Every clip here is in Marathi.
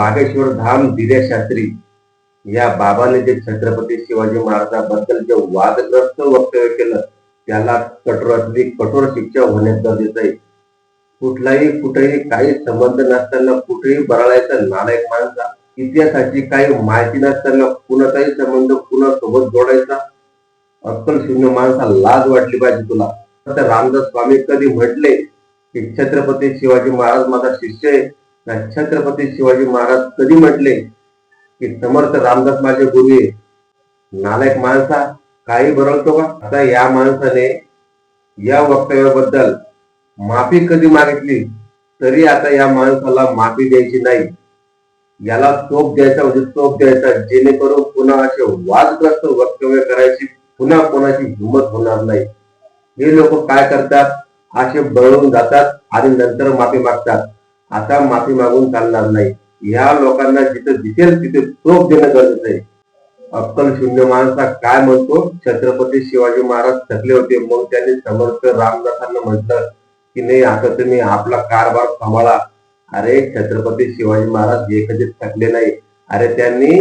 बागेश्वर धाम दिल्या शास्त्री या बाबाने जे छत्रपती शिवाजी महाराजांबद्दल जे वादग्रस्त वक्तव्य केलं त्याला कठोरातली कठोर शिक्षा होणे गरजेचं आहे. कुठेही काही संबंध नसताना कुठेही बरळायचा नालायक माणसा, इतिहासाची काही माहिती नसताना कुणाचाही संबंध कुणासोबत जोडायचा अक्कल शून्य माणसा, लाज वाटली पाहिजे तुला. तर रामदास स्वामी कधी म्हटले की छत्रपती शिवाजी महाराज माझा शिष्य आहे? ना छत्रपती शिवाजी महाराज कधी म्हटले की समर्थ रामदास माझे गुरु आहे? नालायक माणसा, काही बरळतो का? आता या माणसाने या वक्तव्याबद्दल माफी कधी मागितली तरी आता या माणसाला माफी द्यायची नाही. याला चोप द्यायचा म्हणजे चोप द्यायचा, जेणेकरून पुन्हा असे वादग्रस्त वक्तव्य करायची पुन्हा कोणाची हिंमत होणार नाही. हे लोक काय करतात, असे बळून जातात आणि नंतर माफी मागतात. आता माफी मागून चालणार नाही. या लोकांना जिथे दिसेल तिथे चोप देणं गरजेचं आहे. अक्कल शून्य माणसा काय म्हणतो, छत्रपती शिवाजी महाराज थकले होते मग त्यांनी समर्थ रामदासांना म्हटलं की नाही आता तुम्ही आपला कारभार सांभाळा. अरे छत्रपती शिवाजी महाराज हे कधीच थकले नाही. अरे त्यांनी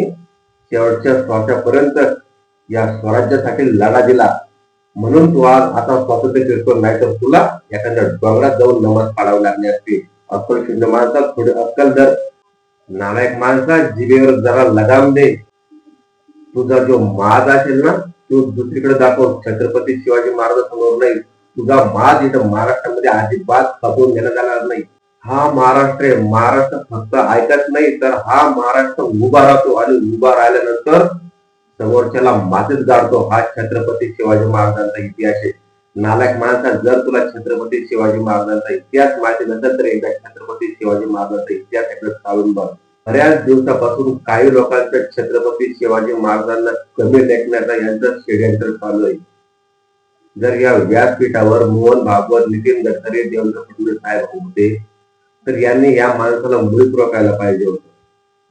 शेवटच्या श्वासापर्यंत या स्वराज्यासाठी लढा दिला, म्हणून तू आज आता स्वातंत्र्य फिरतो, नाही तर तुला एखाद्या डोंगरात जाऊन नमाज पाडावी लागली असते. अक्कल शून्य माणसा, थोडी अक्कल धर. नालायक माणसा, जिभेवर जरा लगाम दे. तुझा जो माज असेल ना तो दुसरीकडे दाखव, छत्रपती शिवाजी महाराजांसमोर नाही. तुझा माज इथं महाराष्ट्रामध्ये अजिबात खपवून घेण्यात जाणार नाही. हा महाराष्ट्र आहे. महाराष्ट्र फक्त ऐकत नाही तर हा महाराष्ट्र उभा राहतो आणि उभा राहिल्यानंतर समोरच्याला मातीत गाडतो. हा छत्रपती शिवाजी महाराजांचा इतिहास आहे. नालायक माणसा, जर तुला छत्रपती शिवाजी महाराजांचा इतिहास माहिती नसेल तर एकदा छत्रपती शिवाजी महाराजांचा इतिहास एकदा चालून बघ. बऱ्याच दिवसापासून काही लोकांचं छत्रपती शिवाजी महाराजांना कमी लेखण्याचा यांचं षडयंत्र चालू आहे. जर या व्यासपीठावर मोहन भागवत, नितीन गडकरी, देवेंद्र फडणवीस साहेब होते तर यांनी या माणसाला मुळीच रोखायला पाहिजे होतं.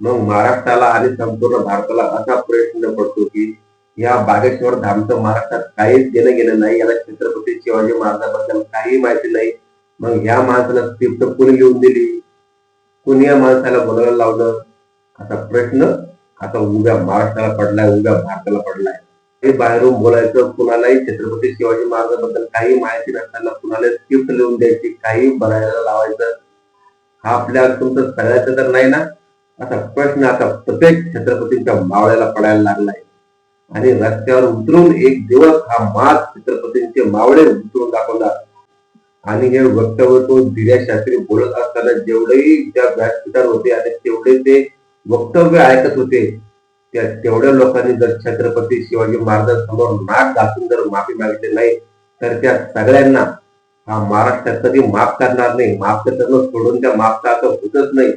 मग महाराष्ट्राला आणि संपूर्ण भारताला असा प्रश्न पडतो की या बागेश्वर धामचं महाराष्ट्रात काहीच देणं घेणं नाही. याला छत्रपती शिवाजी महाराजांबद्दल काही माहिती नाही. मग या माणसाला स्क्रिप्ट कोणी लिहून दिली, कोणी या माणसाला बोलायला लावलं? असा प्रश्न आता उभ्या महाराष्ट्राला पडलाय, उभ्या भारताला पडलाय. हे बाहेरून बोलायचं, कुणालाही छत्रपती शिवाजी महाराजांबद्दल काही माहिती नसताना कुणाला स्क्रिप्ट लिहून द्यायची, काही बनायला लावायचं. हा आपल्या तुमचं सगळ्याचं तर नाही ना? असा प्रश्न आता प्रत्येक छत्रपतींच्या मावळ्याला पडायला लागलाय. आणि रस्त्यावर उतरून एक दिवस हा माज छत्रपतींचे मावळे उतरून दाखवला. आणि हे वक्तव्य तो दिल्या शास्त्री बोलत असताना जेवढेही त्या व्यासपीठावर होते आणि तेवढे ते वक्तव्य ऐकत होते, त्या तेवढ्या लोकांनी जर छत्रपती शिवाजी महाराजांसमोर नाक घासून जर माफी मागितली नाही तर त्या सगळ्यांना हा महाराष्ट्र कधी माफ करणार नाही. माफ करणं सोडून त्या माफचा आता होतच नाही.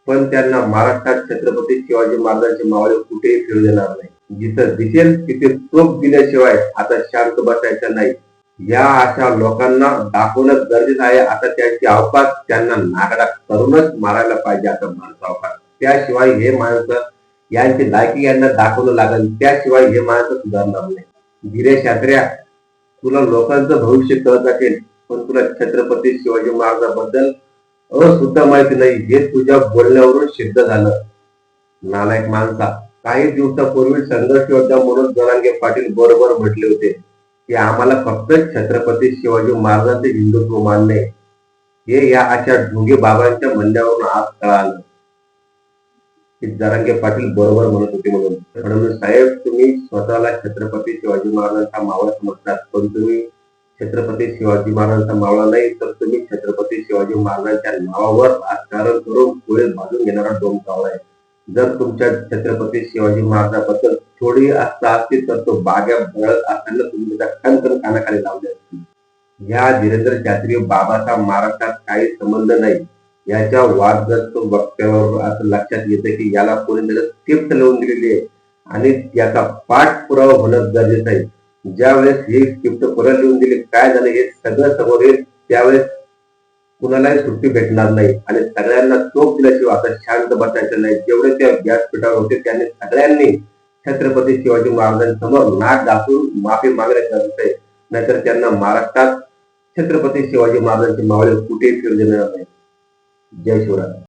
पण त्यांना महाराष्ट्रात छत्रपती शिवाजी महाराजांचे मावळे कुठेही फिरू देणार नाही. जिथं दिसेल तिथे चोप दिल्याशिवाय आता शांत बसायचं नाही. या अशा लोकांना दाखवणं गरजेचं आहे. आता त्यांची अवकाश त्यांना नागडा करूनच मारायला पाहिजे आता माणसं अवकाश. त्याशिवाय हे माणसं यांची लायकी यांना दाखवणं लागेल, त्याशिवाय हे माणसं सुधारणार नाही. गिरे शास्त्र्या, तुला लोकांचं भविष्य कळत असेल पण तुला छत्रपती शिवाजी महाराजांबद्दल सुद्धा माहिती नाही, हे तुझ्या बोलण्यावरून सिद्ध झालं. नालायक माणसा, काही दिवसापूर्वी संघर्ष योद्धा मनोज जरांगे पाटील बरोबर म्हटले होते की आम्हाला फक्त छत्रपती शिवाजी महाराजांचे हिंदुत्व मान्य आहे. हे या अशा ढोंगे बाबांच्या म्हणण्यावरून आज कळालं की जरांगे पाटील बरोबर म्हणत होते म्हणून. फडणवीस साहेब, तुम्ही स्वतःला छत्रपती शिवाजी महाराजांचा मावळा समजतात, पण तुम्ही छत्रपती शिवाजी महाराजांचा मावळा नाही तर तुम्ही छत्रपती शिवाजी महाराजांच्या नावावर राजकारण करून पुढे भाजून घेणारा डोमकावळा आहे. जर तुमच्या छत्रपती शिवाजी महाराजांबद्दल थोडी आस्था असती तर तो बाग्या बळत असताना तुम्ही त्याच्या खणखण कानाखाली लावले असते. या धीरेंद्र शास्त्री बाबाचा महाराष्ट्रात काही संबंध नाही याच्या वादग्रस्त वक्तव्यावर असं लक्षात येतं की याला कोणी त्याला स्क्रिप्ट लिहून दिलेली आहे आणि याचा पाठपुरावा होणं गरजेचं आहे. ज्या वेळेस ही स्क्रिप्ट परत लिहून दिली, काय झालं हे सगळं समोर येईल, त्यावेळेस कुणालाही सुट्टी भेटणार नाही आणि सगळ्यांना चोप दिल्याशिवाय आता शांत बसायचं नाही. जेवढे त्या व्यासपीठावर होते त्यांनी सगळ्यांनी छत्रपती शिवाजी महाराजांसमोर नाक घासून माफी मागणे गरजेचं आहे, नाहीतर त्यांना महाराष्ट्रात छत्रपती शिवाजी महाराजांचे मावळे कुठेही फिरू देणार नाही. जय शिवराय.